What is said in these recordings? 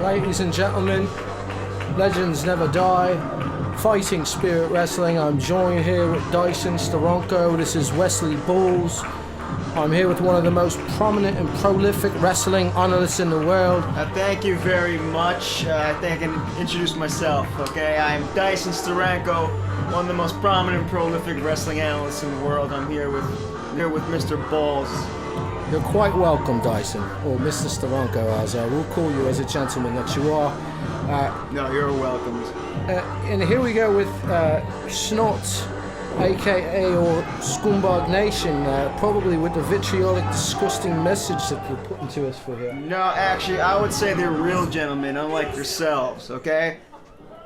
Ladies and gentlemen, legends never die. Fighting Spirit Wrestling. I'm joined here with Dyson, Steranko. This is Wesley, Bolls. I'm here with one of the most prominent and prolific wrestling analysts in the world. Thank you very much. I think I can introduce myself, okay? I'm Dyson Steranko, one of the most prominent and prolific wrestling analysts in the world. I'm here with Mr. Bolls. You're quite welcome, Dyson, or Mr. Steranko, as I will call you as a gentleman that you are. No, you're welcome. And here we go with Snot, aka or Scumbag Nation, probably with the vitriolic, disgusting message that you're putting to us for here. No, actually, I would say they're real gentlemen, unlike yourselves, okay?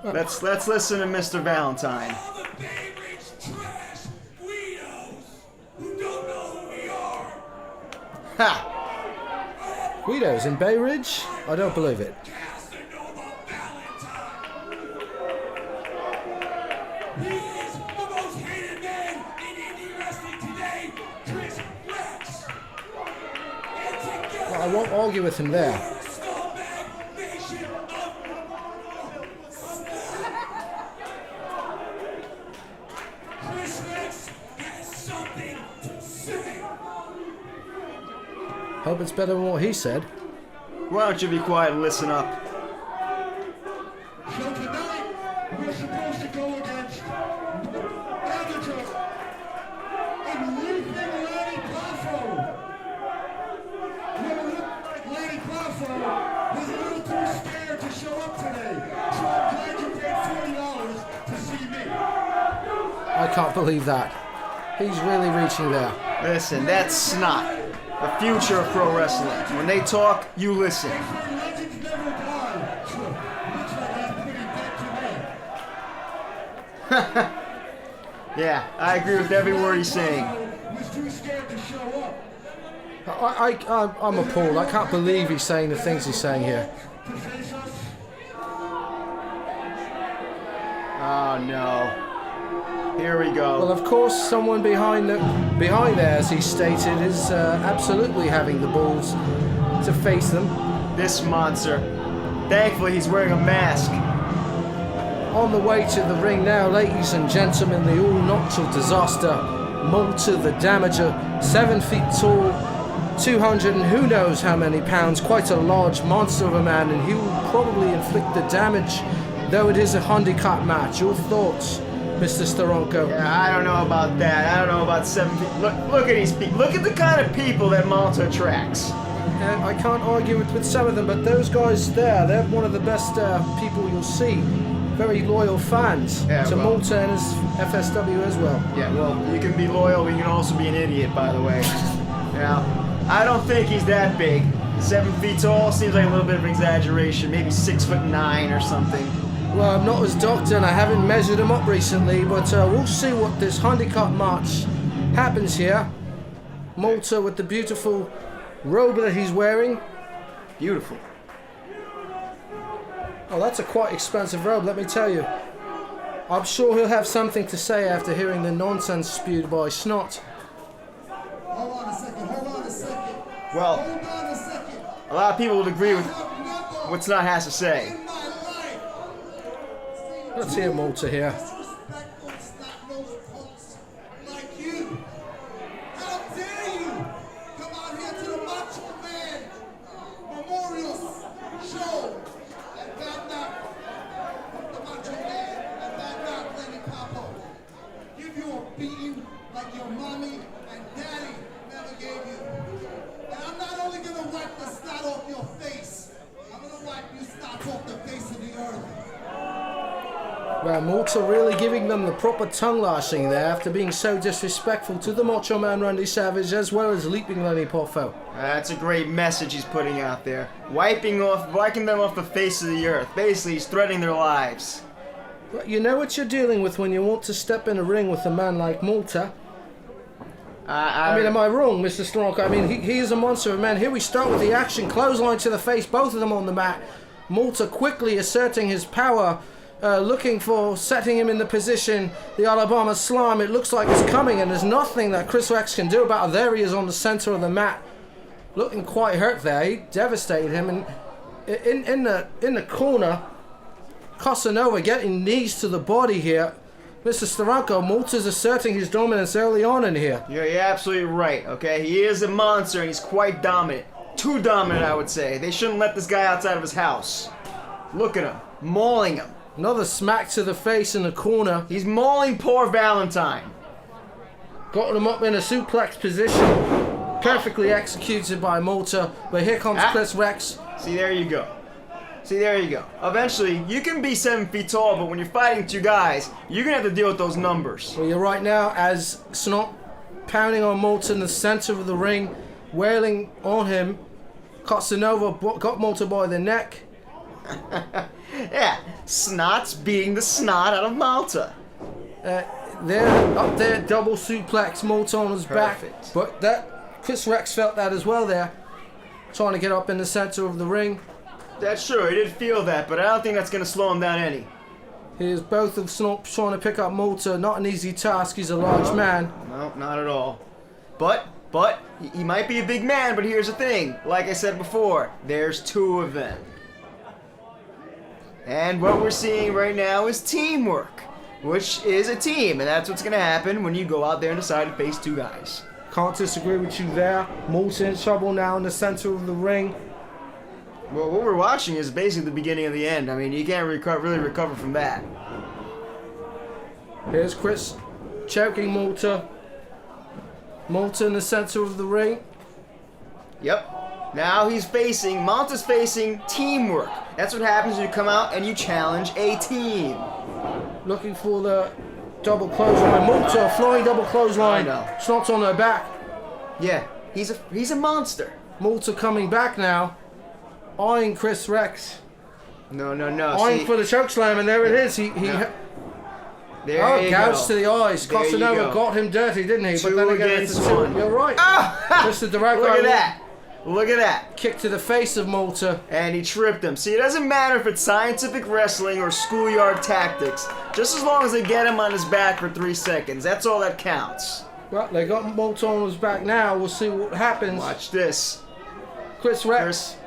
Let's listen to Mr. Valentine. Ha! Guidos in Bay Ridge? I don't believe it. Well, I won't argue with him there. Hope it's better than what he said. Why don't you be quiet and listen up? So tonight, we're supposed to go against amateur and leaping Lanny Poffo. Well, it looked like Lanny Poffo was a little too scared to show up today. So I'm glad you paid $40 to see me. I can't believe that. He's really reaching there. Listen, that's Snot, the future of pro wrestling. When they talk, you listen. Legends never die. So looks like he's pretty dead to me. Yeah, I agree with every word he's saying. Was too scared to show up. I'm appalled. I can't believe he's saying the things he's saying here. Oh no. Here we Well, go. of course, someone behind there, as he stated, is absolutely having the balls to face them. This monster. Thankfully, he's wearing a mask. On the way to the ring now, ladies and gentlemen, the all-natural disaster, Malta the Damager, 7 feet tall, 200 and who knows how many pounds, quite a large monster of a man, and he will probably inflict the damage, though it is a handicap match. Your thoughts, Mr. Steranko? Yeah, I don't know about that. I don't know about 7 feet. Look at these people. Look at the kind of people that Malta attracts. I can't argue with some of them, but those guys there, they're one of the best people you'll see. Very loyal fans to Malta and his FSW as well. Yeah, well, you can be loyal, but you can also be an idiot, by the way. Now, I don't think he's that big. 7 feet tall seems like a little bit of an exaggeration. Maybe 6'9" or something. Well, I'm not his doctor and I haven't measured him up recently, but we'll see what this handicap match happens here. Malta with the beautiful robe that he's wearing. Beautiful. Oh, that's a quite expensive robe, let me tell you. I'm sure he'll have something to say after hearing the nonsense spewed by Snot. Hold on a second. Well, Hold on a second. a lot of people would agree with what Snot has to say. Let's hear Malta here. Disrespectful, snot-nosed punks like you. How dare you come out here to the Macho Man Memorial Show and bad knock the Macho Man and bad knock Lenny Popo. Give you a beating like your mommy and daddy never gave you. And I'm not only gonna wipe the snot off your face, I'm gonna wipe you snot off the face of the earth. Well, Malta really giving them the proper tongue lashing there after being so disrespectful to the Macho Man Randy Savage as well as leaping Lenny Poffo. That's a great message he's putting out there. Wiping them off the face of the earth. Basically, he's threatening their lives. Well, you know what you're dealing with when you want to step in a ring with a man like Malta. I mean, am I wrong, Mr. Steranko? I mean, he is a monster of a man. Here we start with the action. Clothesline to the face, both of them on the mat. Malta quickly asserting his power. Looking for setting him in the position, the Alabama Slam. It looks like it's coming and there's nothing that Chris Rex can do about it. There he is on the center of the mat, looking quite hurt there. He devastated him, and in the corner, Casanova getting knees to the body here. Mr. Steranko, Malta's asserting his dominance early on in here. You're absolutely right, okay? He is a monster and he's quite dominant. Too dominant, I would say. They shouldn't let this guy outside of his house. Look at him. Mauling him. Another smack to the face in the corner. He's mauling poor Valentine. Got him up in a suplex position. Perfectly executed by Malta. But here comes Chris Rex. See, there you go. See, there you go. Eventually, you can be 7 feet tall, but when you're fighting 2 guys, you're going to have to deal with those numbers. Well, you're right now as Snot pounding on Malta in the center of the ring, wailing on him. Casanova got Malta by the neck. Yeah, Snot's being the snot out of Malta. They're up there, double suplex, Malta on his back. But that Chris Rex felt that as well there. Trying to get up in the center of the ring. That's true, he did feel that, but I don't think that's going to slow him down any. Here's both of Snot trying to pick up Malta. Not an easy task, he's a large man. No, not at all. But, he might be a big man, but here's the thing. Like I said before, there's 2 of them. And what we're seeing right now is teamwork, which is a team, and that's what's going to happen when you go out there and decide to face 2 guys. Can't disagree with you there. Malta in trouble now in the center of the ring. Well, what we're watching is basically the beginning of the end. I mean, you can't really recover from that. Here's Chris choking Malta. Malta in the center of the ring. Yep. Now Malta's facing teamwork. That's what happens when you come out and you challenge a team. Looking for the double clothesline. Malta, flying double clothesline. I know. Snot's on her back. Yeah, he's a monster. Malta coming back now. Eyeing Chris Rex. No. Eyeing for the chokeslam, and there it is. Gouged to the eyes. Casanova got him dirty, didn't he? 2 but then again, against it's 2. 1. You're right. Mr. Dyson. Look at that. Look at that. Kick to the face of Malta. And he tripped him. See, it doesn't matter if it's scientific wrestling or schoolyard tactics. Just as long as they get him on his back for 3 seconds. That's all that counts. Well, they got Malta on his back now. We'll see what happens. Watch this. Chris Rex.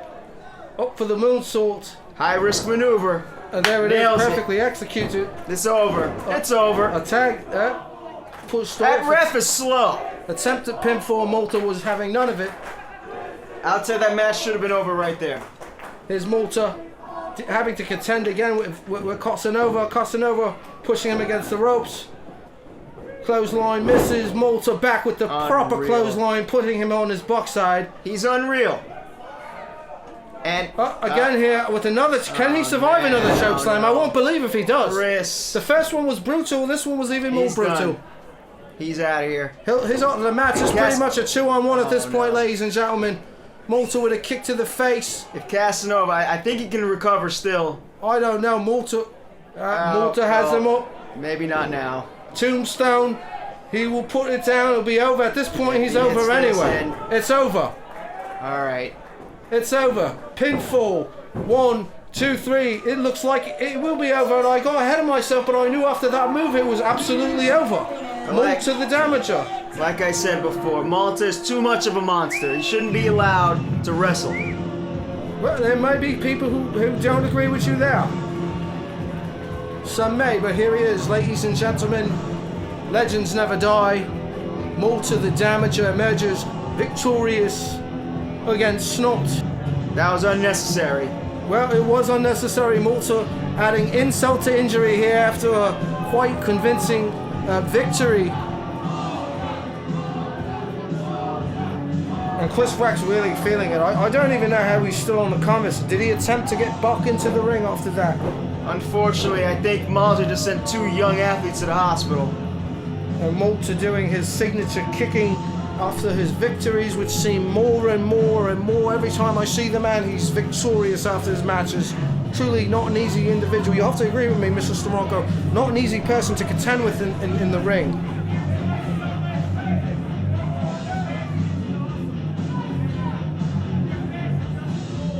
Up for the moonsault. High risk maneuver. And there it is, perfectly executed. It's over. It's over. A tag. Pushed that off. ref is slow. Attempt at pinfall. Malta was having none of it. I'd say that match should have been over right there. Here's Malta having to contend again with Casanova. Casanova pushing him against the ropes. Clothesline misses. Malta back with the proper clothesline, putting him on his backside. He's unreal. And again here with another. Can he survive another chokeslam? I won't believe if he does. Chris. The first one was brutal. This one was even more brutal. Done. He's out of here. He's out of the match. It's pretty much a 2-on-1 at this point, ladies and gentlemen. Malta with a kick to the face. If Casanova, I think he can recover still. I don't know. Malta has him up. Maybe not now. Tombstone. He will put it down. It'll be over. At this point, he's over anyway. It's over. All right. It's over. Pinfall. 1, 2, 3. It looks like it will be over. And I got ahead of myself, but I knew after that move it was absolutely over. Malta the damager. Like I said before, Malta is too much of a monster. He shouldn't be allowed to wrestle. Well, there may be people who don't agree with you there. Some may, but here he is, ladies and gentlemen. Legends never die. Malta the Damager emerges victorious against Snot. That was unnecessary. Well, it was unnecessary. Malta adding insult to injury here after a quite convincing victory. And Chris Rex really feeling it. I don't even know how he's still on the canvas. Did he attempt to get back into the ring after that? Unfortunately, I think Malta just sent 2 young athletes to the hospital. And Malta doing his signature kicking after his victories, which seem more and more and more. Every time I see the man, he's victorious after his matches. Truly not an easy individual. You have to agree with me, Mr. Steranko. Not an easy person to contend with in the ring.